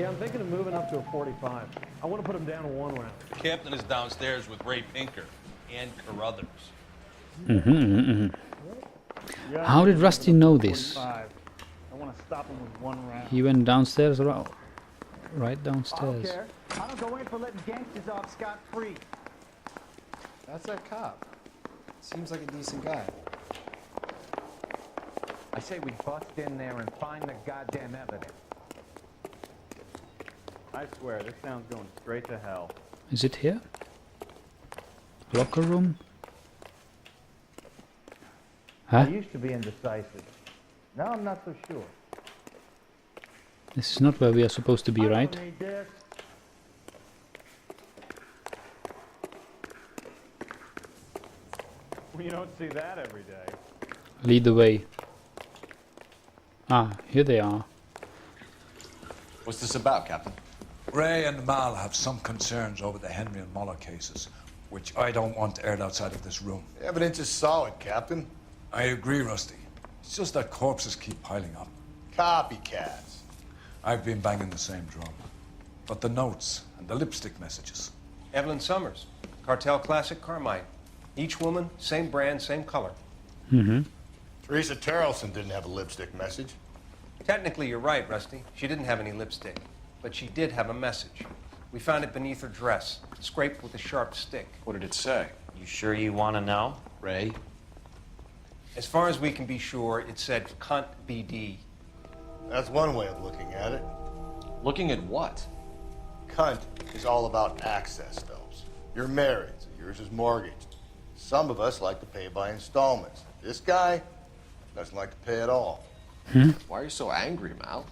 Yeah, I'm thinking of moving up to a 45. I want to put him down to 1 round. Captain is downstairs with Ray Pinker and Carruthers. Yeah, How did Rusty know this? 45. I want to stop him with 1 round. He went downstairs, right I don't downstairs. care. I don't go in for letting gangsters off scot-free. That's that cop. Seems like a decent guy. I say we bust in there and find the goddamn evidence. I swear, this town's going straight to hell. Is it here? Locker room? I Huh? used to be indecisive. Now I'm not so sure. This is not where we are supposed to be, right? I don't need this. Well, you don't see that every day. Lead the way. Ah, here they are. What's this about, Captain? Ray and Mal have some concerns over the Henry and Muller cases, which I don't want aired outside of this room. The evidence is solid, Captain. I agree, Rusty. It's just that corpses keep piling up. Copycats. I've been banging the same drum. But the notes and the lipstick messages. Evelyn Summers, Cartel Classic Carmine. Each woman, same brand, same color. Teresa Terrelson didn't have a lipstick message. Technically, you're right, Rusty. She didn't have any lipstick, but she did have a message. We found it beneath her dress, scraped with a sharp stick. What did it say? You sure you want to know? Ray? As far as we can be sure, it said cunt BD. That's one way of looking at it. Looking at what? Cunt is all about access, Phelps. You're married, so yours is mortgaged. Some of us like to pay by installments. This guy doesn't like to pay at all. Why are you so angry, Mal?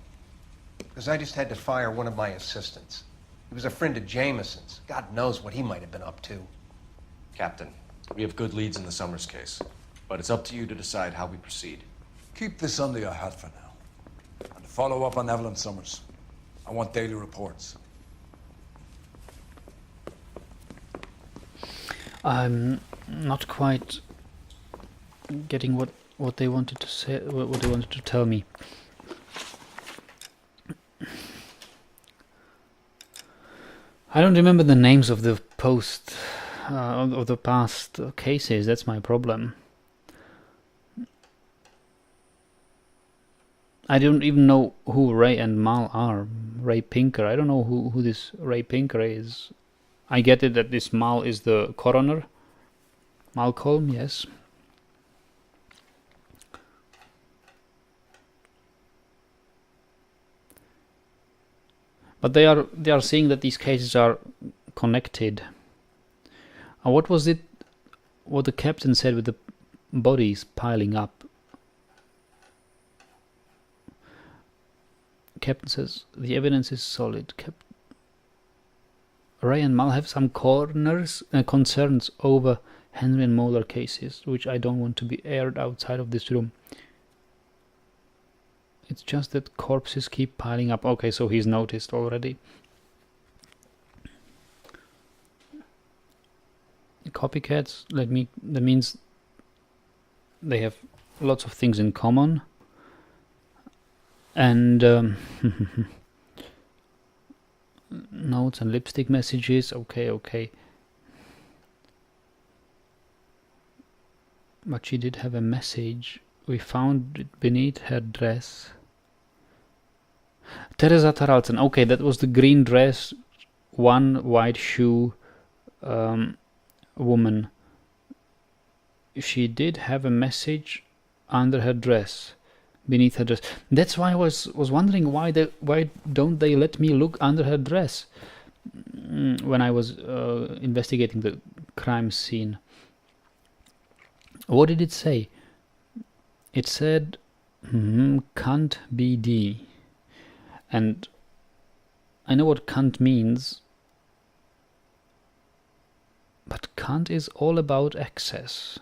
Because I just had to fire one of my assistants. He was a friend of Jameson's. God knows what he might have been up to. Captain, we have good leads in the Summers case, but it's up to you to decide how we proceed. Keep this under your hat for now. And follow up on Evelyn Summers. I want daily reports. I'm not quite getting what they wanted to say, what they wanted to tell me. I don't remember the names of the of the past cases. That's my problem. I don't even know who Ray and Mal are. Ray Pinker. I don't know who this Ray Pinker is. I get it that this Mal is the coroner. Malcolm, yes. But they are saying that these cases are connected. What was it? What the captain said with the bodies piling up? Captain says the evidence is solid. Ray and Mal have some concerns over Henry and Moeller cases, which I don't want to be aired outside of this room. It's just that corpses keep piling up. Okay, so he's noticed already. Copycats, that means they have lots of things in common. And notes and lipstick messages. Okay. But she did have a message. We found it beneath her dress. Teresa Terrelson. Okay, that was the green dress, one white shoe woman. She did have a message under her dress, beneath her dress. That's why I was wondering why don't they let me look under her dress when I was investigating the crime scene. What did it say? It said cunt BD, and I know what cunt means, but cunt is all about access.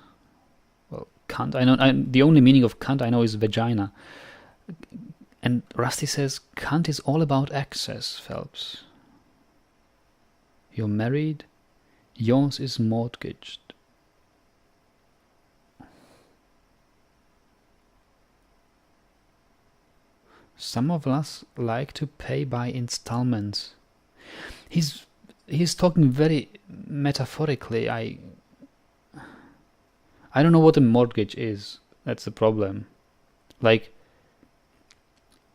Well, cunt, I know the only meaning of cunt I know is vagina, and Rusty says cunt is all about access. Phelps, you're married, yours is mortgaged. Some of us like to pay by installments. He's talking very metaphorically. I don't know what a mortgage is. That's the problem. Like,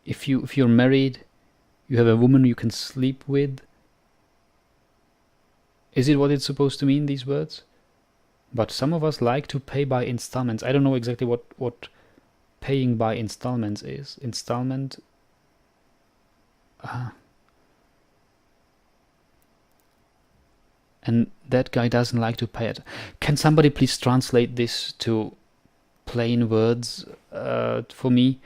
if you're married, you have a woman you can sleep with. Is it what it's supposed to mean, these words? But some of us like to pay by installments. I don't know exactly what paying by installments is. Installment. And that guy doesn't like to pay it. Can somebody please translate this to plain words for me?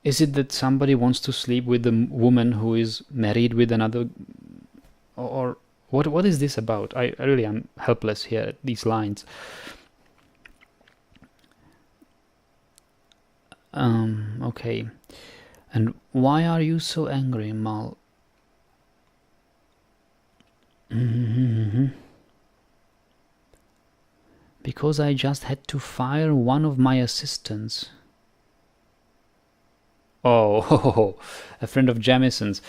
Is it that somebody wants to sleep with a woman who is married with another, or what is this about? I really am helpless here at these lines. Okay. And why are you so angry, Mal? Because I just had to fire one of my assistants. Oh, a friend of Jamison's.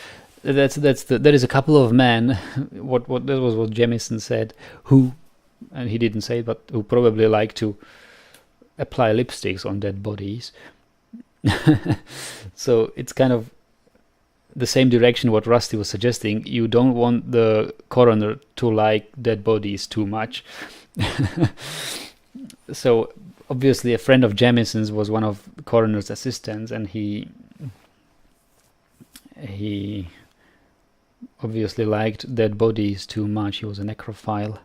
There is a couple of men. That was what Jamison said. Who, and he didn't say it, but who probably like to apply lipsticks on dead bodies. So it's kind of the same direction what Rusty was suggesting. You don't want the coroner to like dead bodies too much. So obviously a friend of Jamison's was one of the coroner's assistants, and he obviously liked dead bodies too much. He was a necrophile.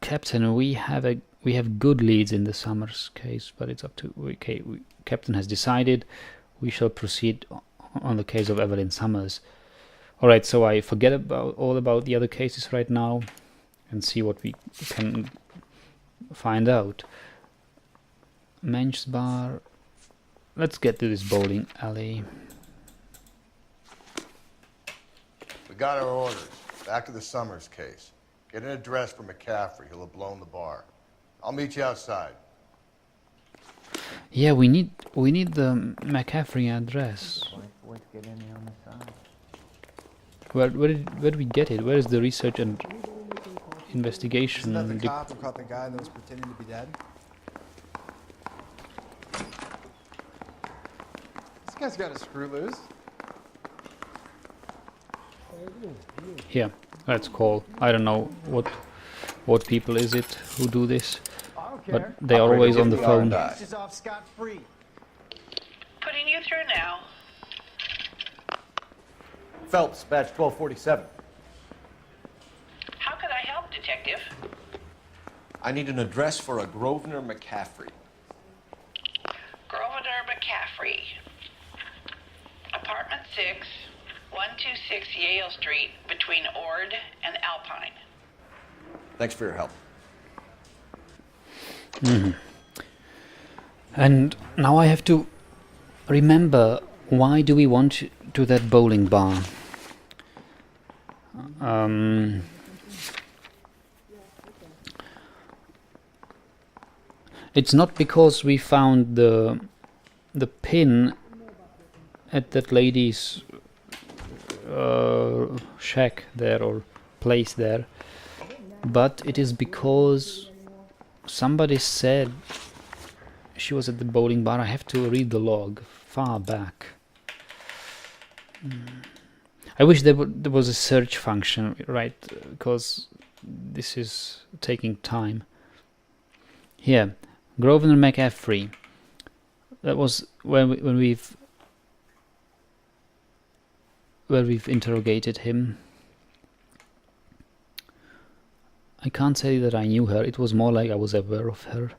Captain, we have good leads in the Summers case, but it's up to Captain has decided we shall proceed on the case of Evelyn Summers. All right, so I forget all about the other cases right now and see what we can find out. Mensch bar. Let's get to this bowling alley. We got our orders. Back to the Summers case. Get an address for McCaffrey. He'll have blown the bar. I'll meet you outside. Yeah, we need the McCaffrey address. Where did we get it? Where is the research and investigation? Isn't that the cop who caught the guy that was pretending to be dead? This guy's got a screw loose. Here, let's call. I don't know what people is it who do this, but they are always on the phone. Putting you through now. Phelps, badge 1247. How could I help, Detective? I need an address for a Grosvenor McCaffrey. Grosvenor McCaffrey. Apartment 6, 126 Yale Street, between Ord and Alpine. Thanks for your help. And now I have to remember, why do we want to that bowling bar? It's not because we found the pin at that lady's shack there, or place there, but it is because somebody said she was at the bowling bar. I have to read the log far back. I wish there was a search function, right? Because this is taking time. Here, Grosvenor McCaffrey. That was when we've interrogated him. I can't say that I knew her. It was more like I was aware of her.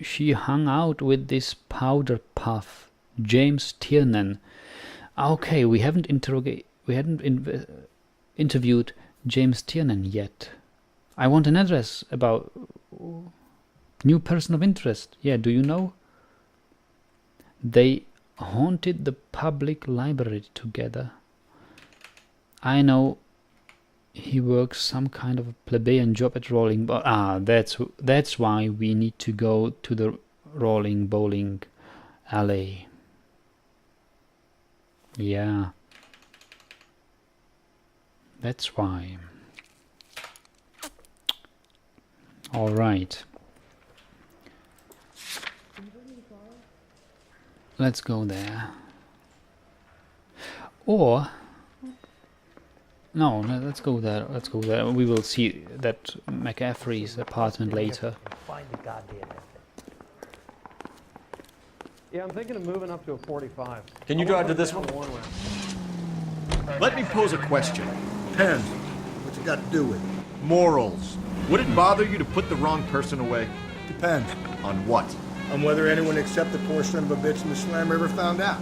She hung out with this powder puff, James Tiernan. Okay, we hadn't interviewed James Tiernan yet. I want an address about new person of interest. Yeah, do you know? They haunted the public library together. I know He works some kind of a plebeian job at Rolling that's why we need to go to the Rolling Bowling Alley. Yeah. That's why. All right. Let's go there. Or no, let's go there. Let's go there. We will see that McCaffrey's apartment later. Find the goddamn thing. Yeah, I'm thinking of moving up to a 45. Can you drive to this one? Let me pose a question. Depends. What's it got to do with it? Morals. Would it bother you to put the wrong person away? Depends. On what? On whether anyone except the poor son of a bitch in the Slam River found out.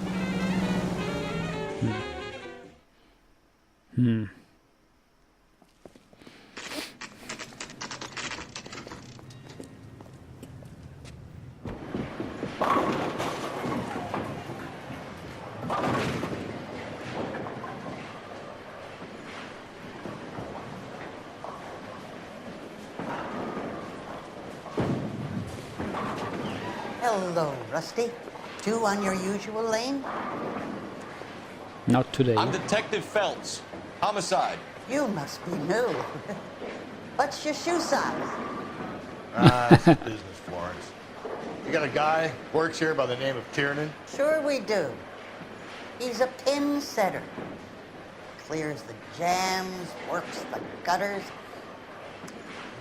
Hello, Rusty. Two on your usual lane? Not today. I'm Detective Phelps. Homicide. You must be new. What's your shoe size? It's business, Florence. You got a guy works here by the name of Tiernan? Sure we do. He's a pin setter. Clears the jams, works the gutters.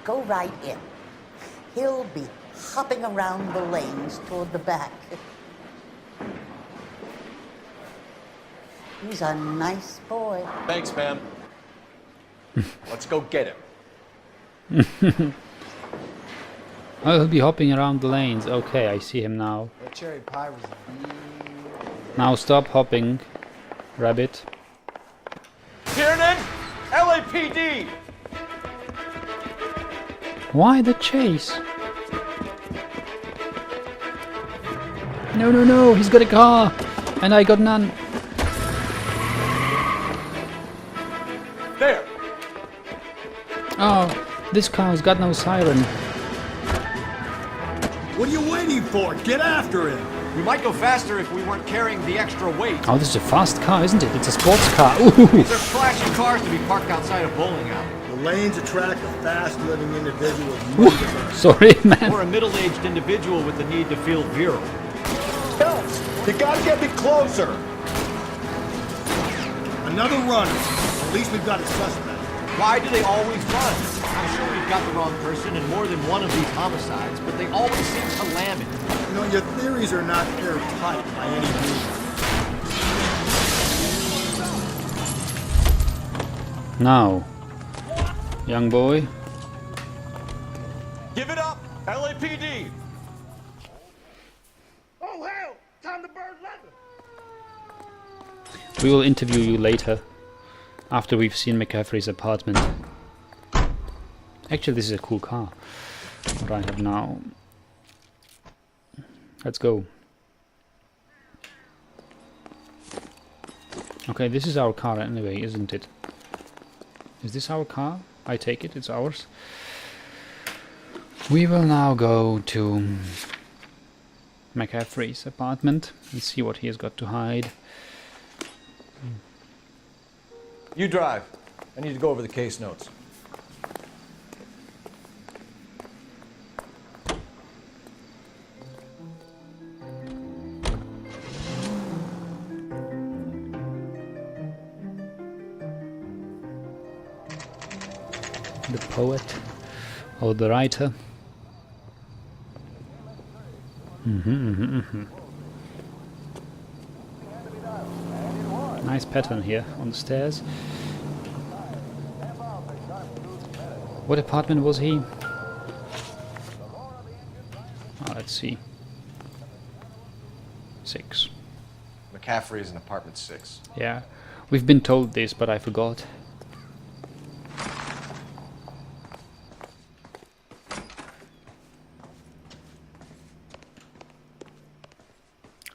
Go right in. He'll be hopping around the lanes toward the back. He's a nice boy. Thanks, ma'am. Let's go get him. Oh, he'll be hopping around the lanes. Okay, I see him now. That cherry pie was Now stop hopping, rabbit. Tiernan! LAPD! Why the chase? No, no, no, he's got a car, and I got none. There! Oh, this car's got no siren. What are you waiting for? Get after him! We might go faster if we weren't carrying the extra weight. Oh, this is a fast car, isn't it? It's a sports car. Ooh. These are flashy cars to be parked outside a bowling alley. The lanes attract a fast-living individual with money to burn. Sorry, man. Or a middle-aged individual with the need to feel virile. Phelps, you gotta get me closer! Another runner. At least we've got a suspect. Why do they always run? I'm sure we've got the wrong person in more than one of these homicides, but they always seem to lam it. You know, your theories are not airtight by any means. Now, young boy. Give it up, LAPD! Oh, hell! Time to burn leather! We will interview you later, after we've seen McCaffrey's apartment. Actually, this is a cool car, what I have now. Let's go. Okay, this is our car anyway, isn't it? Is this our car? I take it, it's ours. We will now go to McCaffrey's apartment and see what he has got to hide. You drive. I need to go over the case notes. The poet or the writer. Nice pattern here on the stairs. What apartment was he? Let's see. 6. McCaffrey is in apartment 6. Yeah, we've been told this, but I forgot.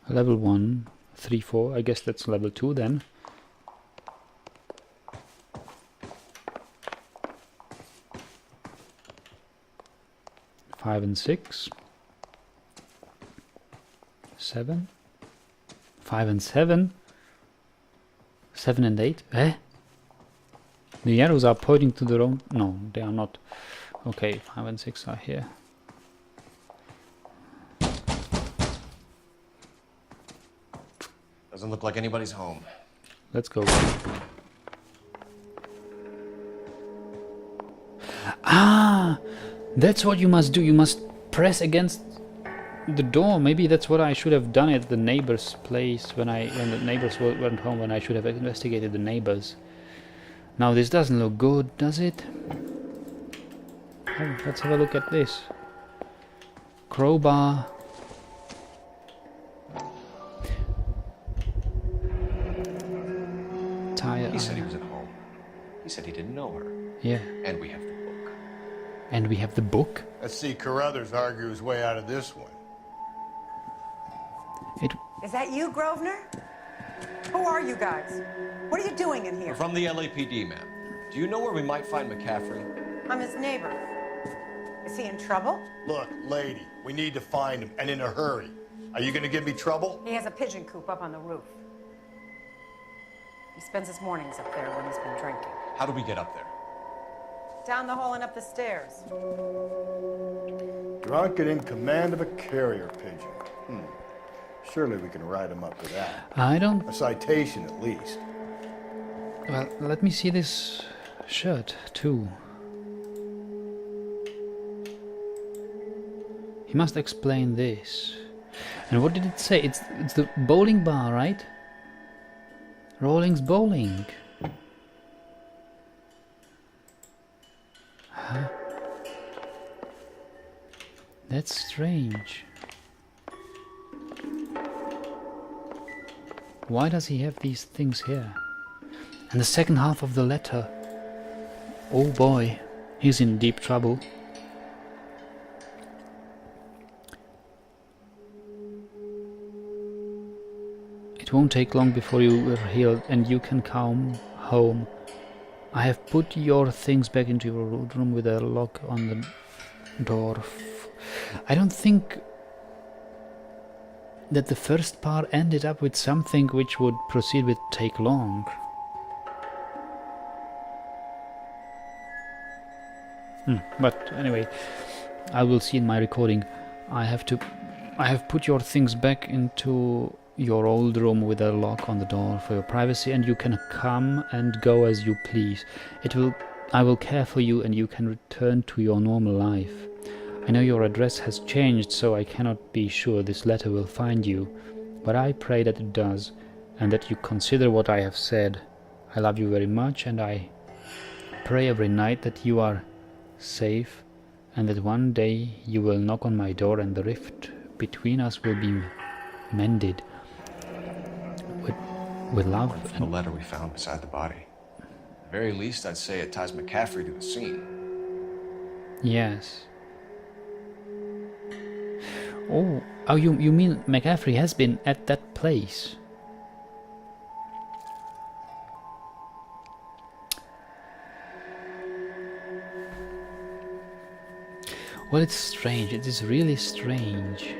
Level 1, 3, 4. I guess that's level 2 then. 5 and 6. 7. 5 and 7. 7 and 8. Eh? The arrows are pointing to the wrong... No, they are not. Okay, 5 and 6 are here. Doesn't look like anybody's home. Let's go. Ah! That's what you must do. You must press against the door. Maybe that's what I should have done at the neighbor's place when the neighbors went home, when I should have investigated the neighbors. Now this doesn't look good, does it? Oh, let's have a look at this. Crowbar. Tire. He said he was at home. He said he didn't know her. Yeah. And we have the book. And we have the book? Let's see Carruthers argue his way out of this one. Is that you, Grosvenor? Who are you guys? What are you doing in here? We're from the LAPD, ma'am. Do you know where we might find McCaffrey? I'm his neighbor. Is he in trouble? Look, lady, we need to find him, and in a hurry. Are you gonna give me trouble? He has a pigeon coop up on the roof. He spends his mornings up there when he's been drinking. How do we get up there? Down the hall and up the stairs. Drunk and in command of a carrier pigeon. Surely we can write him up to that. I don't... A citation, at least. Well, let me see this shirt, too. He must explain this. And what did it say? It's the bowling bar, right? Rawlings Bowling. Huh? That's strange. Why does he have these things here? And the second half of the letter. Oh boy, he's in deep trouble. It won't take long before you are healed and you can come home. I have put your things back into your room with a lock on the door. I don't think that the first part ended up with something which would proceed with take long. But anyway, I will see in my recording. I have put your things back into your old room with a lock on the door for your privacy, and you can come and go as you please. I will care for you and you can return to your normal life. I know your address has changed, so I cannot be sure this letter will find you, but I pray that it does, and that you consider what I have said. I love you very much, and I pray every night that you are safe, and that one day you will knock on my door and the rift between us will be mended. With love. And the letter we found beside the body. At the very least, I'd say it ties McCaffrey to the scene. Yes. Oh, you mean McCaffrey has been at that place? Well, it's strange. It is really strange.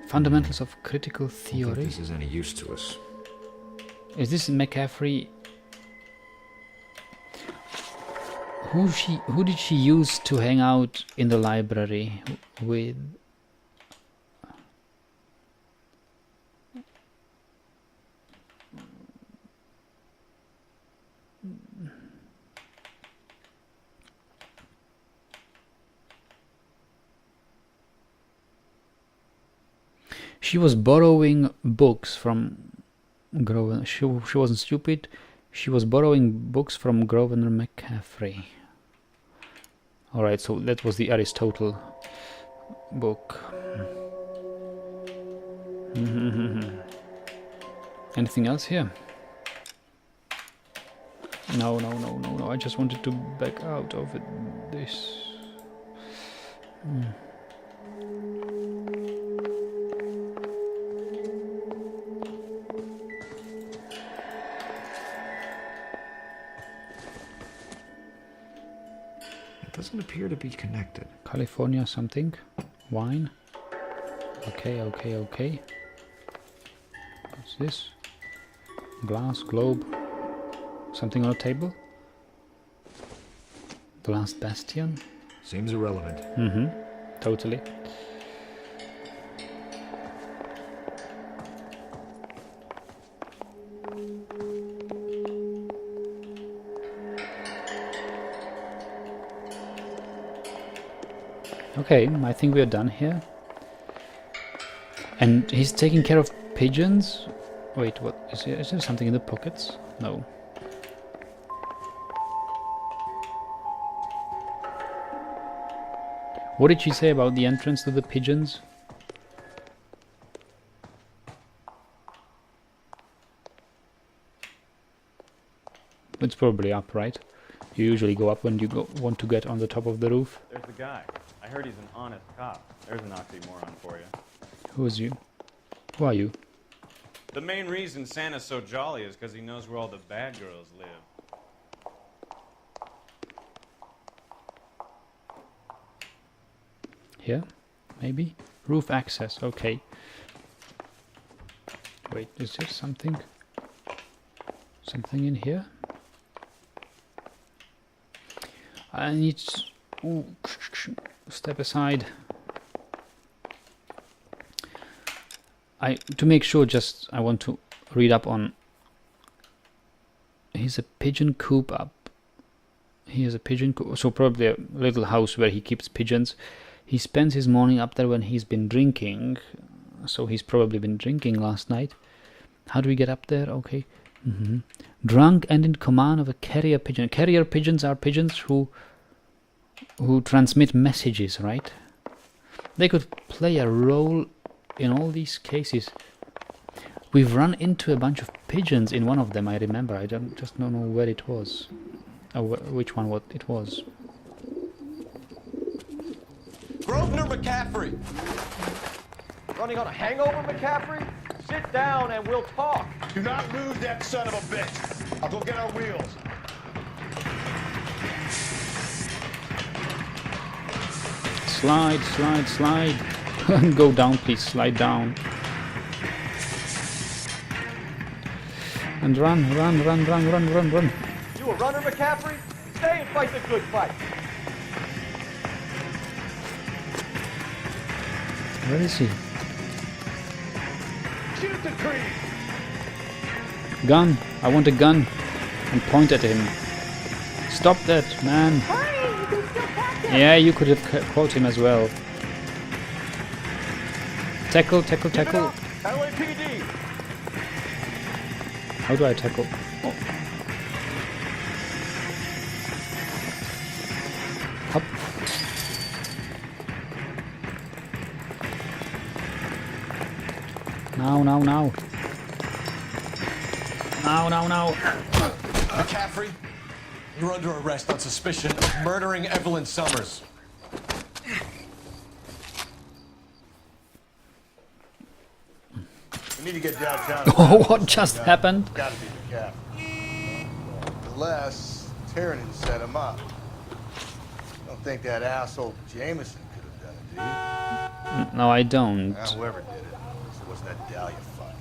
Fundamentals of critical theory. I don't think this is any use to us. Is this McCaffrey? Who did she use to hang out in the library with? She was borrowing books from Grosvenor. She wasn't stupid. She was borrowing books from Grosvenor McCaffrey. Alright, so that was the Aristotle book. Anything else here? No. I just wanted to back out of this. Doesn't appear to be connected. California something. Wine. Okay. What's this? Glass, globe. Something on a table? The Last Bastion? Seems irrelevant. Mm-hmm. Totally. Okay, I think we are done here. And he's taking care of pigeons? Wait, what? Is there something in the pockets? No. What did she say about the entrance to the pigeons? It's probably up, right? You usually go up when you want to get on the top of the roof. There's the guy. I heard he's an honest cop. There's an oxymoron for you. Who is you? Who are you? The main reason Santa's so jolly is because he knows where all the bad girls live. Here? Maybe? Roof access, okay. Wait, is there something? Something in here? I need to... Ooh, step aside. To make sure, just I want to read up on. He's a pigeon coop up. He has a pigeon coop, so probably a little house where he keeps pigeons. He spends his morning up there when he's been drinking, so he's probably been drinking last night. How do we get up there? Okay. Drunk and in command of a carrier pigeon. Carrier pigeons are pigeons who transmit messages, right? They could play a role in all these cases. We've run into a bunch of pigeons in one of them, I remember. I don't know where it was. Or which one what it was. Grosvenor McCaffrey! Running on a hangover, McCaffrey? Sit down and we'll talk. Do not lose that son of a bitch. I'll go get our wheels. Slide, slide, slide. Go down, please. Slide down. And run. You a runner, McCaffrey? Stay and fight the good fight. Where is he? Shoot the tree. Gun. I want a gun. And point at him. Stop that, man. Hurry! You can still catch him! Yeah, you could have caught him as well. Tackle. LAPD. How do I tackle? Oh. Hop. Now. Now. McCaffrey, you're under arrest on suspicion of murdering Evelyn Summers. We need to get downtown. Oh, what just happened? Gotta be the cap. Unless Tiernan set him up. Don't think that asshole Jameson could have done it, do you? No, I don't. Whoever did it was that Dahlia fuck.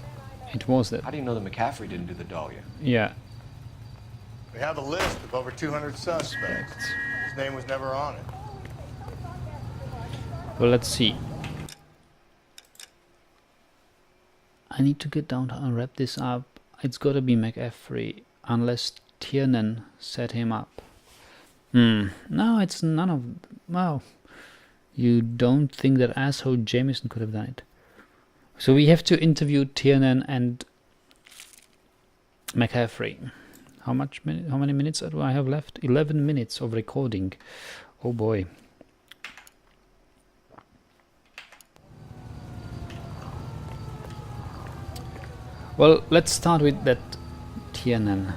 It was that. How do you know that McCaffrey didn't do the Dahlia? Yeah. We have a list of over 200 suspects. His name was never on it. Well, let's see. I need to get down and wrap this up. It's gotta be McCaffrey, unless Tiernan set him up. No, it's none of... Wow. You don't think that asshole Jameson could have done it. So we have to interview Tiernan and McCaffrey. How many minutes do I have left? 11 minutes of recording. Oh boy. Well, let's start with that Tiernan.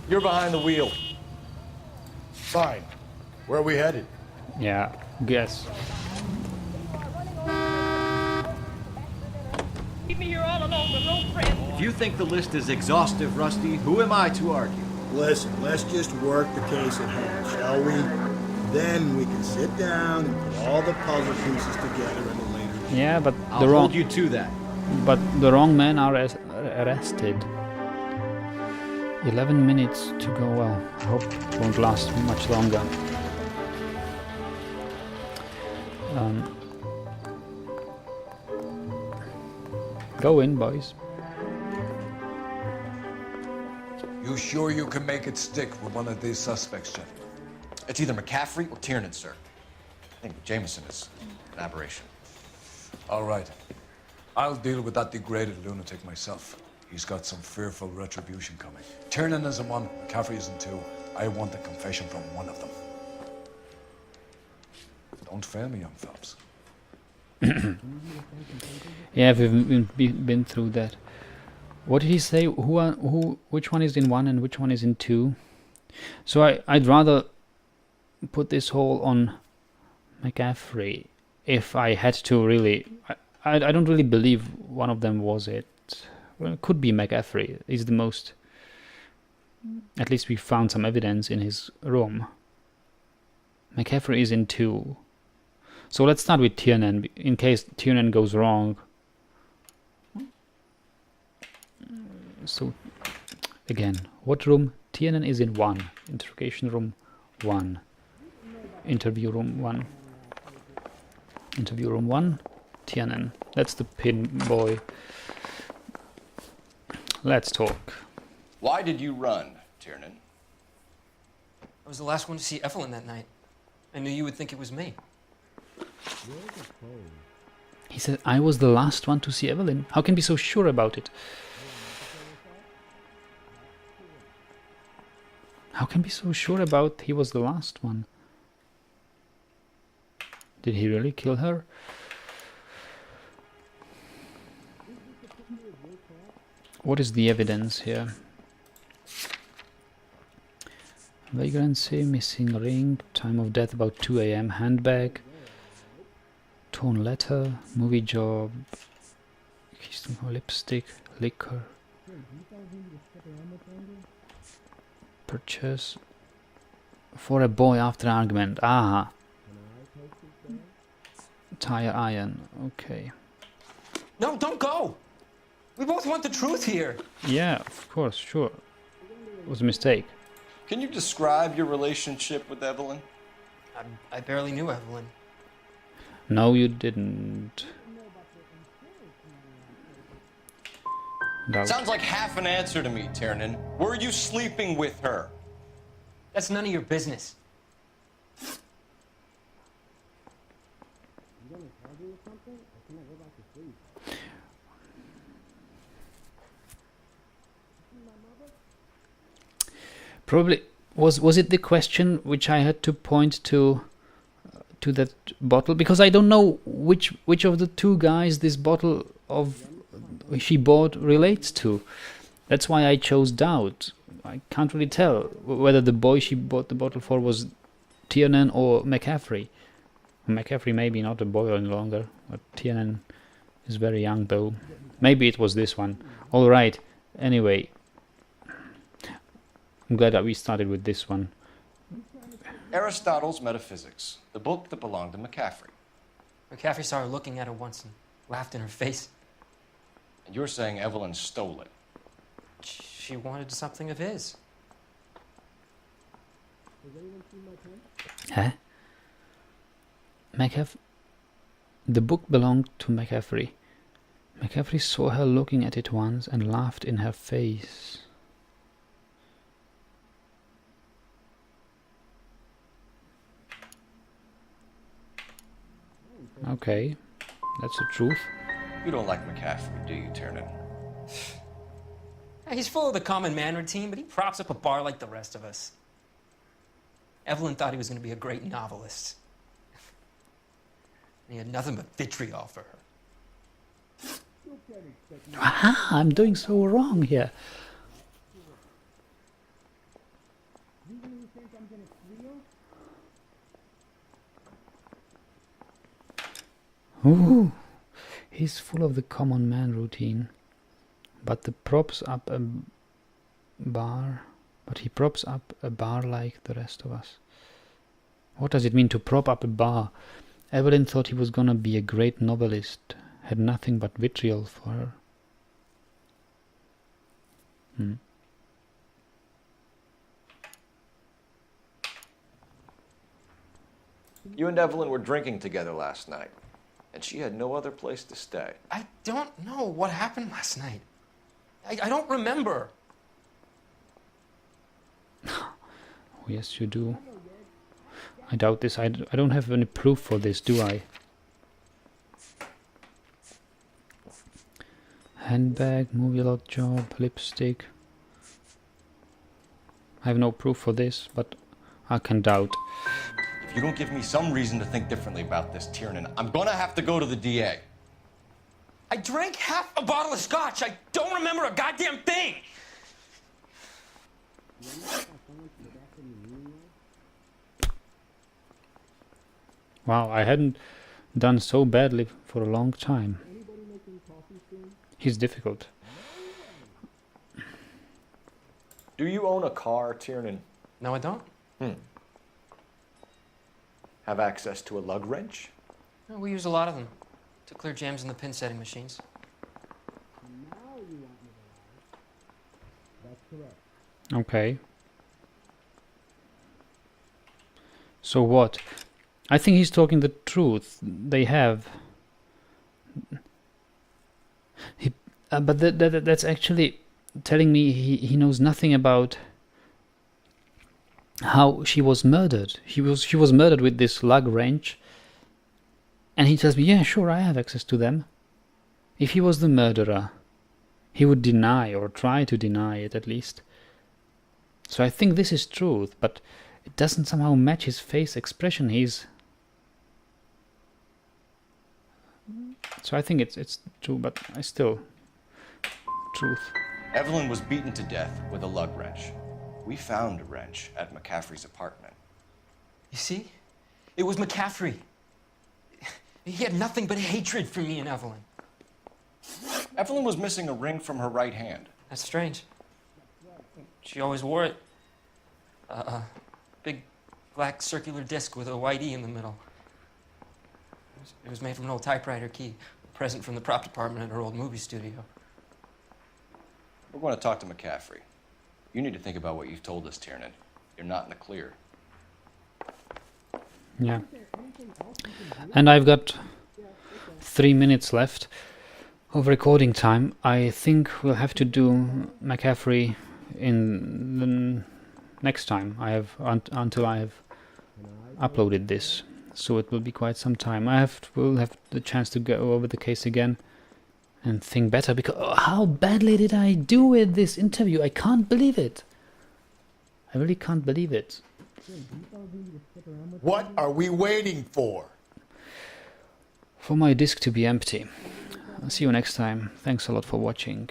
You're behind the wheel. Fine. Where are we headed? Yeah, guess. If you think the list is exhaustive, Rusty, who am I to argue? Listen, let's just work the case at hand, shall we? Then we can sit down and put all the puzzle pieces together in a later date. Yeah, but I'll hold you to that. But the wrong men are arrested. 11 minutes to go. Well, I hope it won't last much longer. Go in, boys. You sure you can make it stick with one of these suspects, Jeff? It's either McCaffrey or Tiernan, sir. I think Jameson is an aberration. All right. I'll deal with that degraded lunatic myself. He's got some fearful retribution coming. Tiernan is in one, McCaffrey is in two. I want a confession from one of them. Don't fail me, young Phelps. Yeah, we've been through that. What did he say? Which one is in one and which one is in two? So I'd rather put this whole on McCaffrey if I had to really. I don't really believe one of them was it. Well, it could be McCaffrey. He's the most. At least we found some evidence in his room. McCaffrey is in two. So let's start with Tiernan, in case Tiernan goes wrong. So, again, what room? Tiernan is in one. Interrogation room 1. Interview room 1. Interview room 1. Tiernan. That's the pin boy. Let's talk. Why did you run, Tiernan? I was the last one to see Evelyn that night. I knew you would think it was me. He said, I was the last one to see Evelyn. How can you be so sure about it? How can you be so sure about he was the last one? Did he really kill her? What is the evidence here? Vagrancy, missing ring, time of death about 2 a.m, handbag, torn letter, movie job, lipstick, liquor, purchase for a boy after argument. Aha. Tire iron. Okay. No, don't go! We both want the truth here. Yeah, of course, sure. It was a mistake. Can you describe your relationship with Evelyn? I barely knew Evelyn. No, you didn't. Sounds like half an answer to me, Tiernan. Were you sleeping with her? That's none of your business. Probably was it the question which I had to point to that bottle, because I don't know which of the two guys this bottle of she bought relates to. That's why I chose doubt. I can't really tell whether the boy she bought the bottle for was Tiernan or McCaffrey. McCaffrey maybe not a boy any longer, but Tiernan is very young though. Maybe it was this one. All right. Anyway, I'm glad that we started with this one. Aristotle's Metaphysics, the book that belonged to McCaffrey. McCaffrey saw her looking at her once and laughed in her face. And you're saying Evelyn stole it? She wanted something of his. Huh? The book belonged to McCaffrey. McCaffrey saw her looking at it once and laughed in her face. Okay, that's the truth. You don't like McCaffrey, do you, Tiernan? He's full of the common man routine, but he props up a bar like the rest of us. Evelyn thought he was going to be a great novelist. He had nothing but vitriol for her. Aha, I'm doing so wrong here. Ooh, he's full of the common man routine, but the props up a bar. But he props up a bar like the rest of us. What does it mean to prop up a bar? Evelyn thought he was gonna be a great novelist. Had nothing but vitriol for her. You and Evelyn were drinking together last night, and she had no other place to stay. I don't know what happened last night. I don't remember. Oh, yes, you do. I doubt this. I don't have any proof for this, do I? Handbag, movie lot job, lipstick. I have no proof for this, but I can doubt. If you don't give me some reason to think differently about this, Tiernan, I'm gonna have to go to the DA. I drank half a bottle of scotch. I don't remember a goddamn thing. Wow, I hadn't done so badly for a long time. He's difficult. Do you own a car, Tiernan? No, I don't. Have access to a lug wrench? No, we use a lot of them to clear jams in the pin setting machines. Okay. So what? I think he's talking the truth. They have. But that's actually telling me he knows nothing about how she was murdered. She was murdered with this lug wrench. And he tells me, yeah, sure, I have access to them. If he was the murderer, he would deny, or try to deny it at least. So I think this is truth, but it doesn't somehow match his face expression. So I think it's true, but I still... Truth. Evelyn was beaten to death with a lug wrench. We found a wrench at McCaffrey's apartment. You see? It was McCaffrey. He had nothing but hatred for me and Evelyn. Evelyn was missing a ring from her right hand. That's strange. She always wore it. Big black circular disc with a white E in the middle. It was made from an old typewriter key, a present from the prop department at her old movie studio. We're going to talk to McCaffrey. You need to think about what you've told us, Tiernan. You're not in the clear. Yeah. And I've got 3 minutes left of recording time. I think we'll have to do McCaffrey in the next time. Until I have uploaded this. So it will be quite some time. We'll have the chance to go over the case again and think better, because how badly did I do with this interview? I can't believe it. I really can't believe it. What are we waiting for? For my disk to be empty. I'll see you next time. Thanks a lot for watching.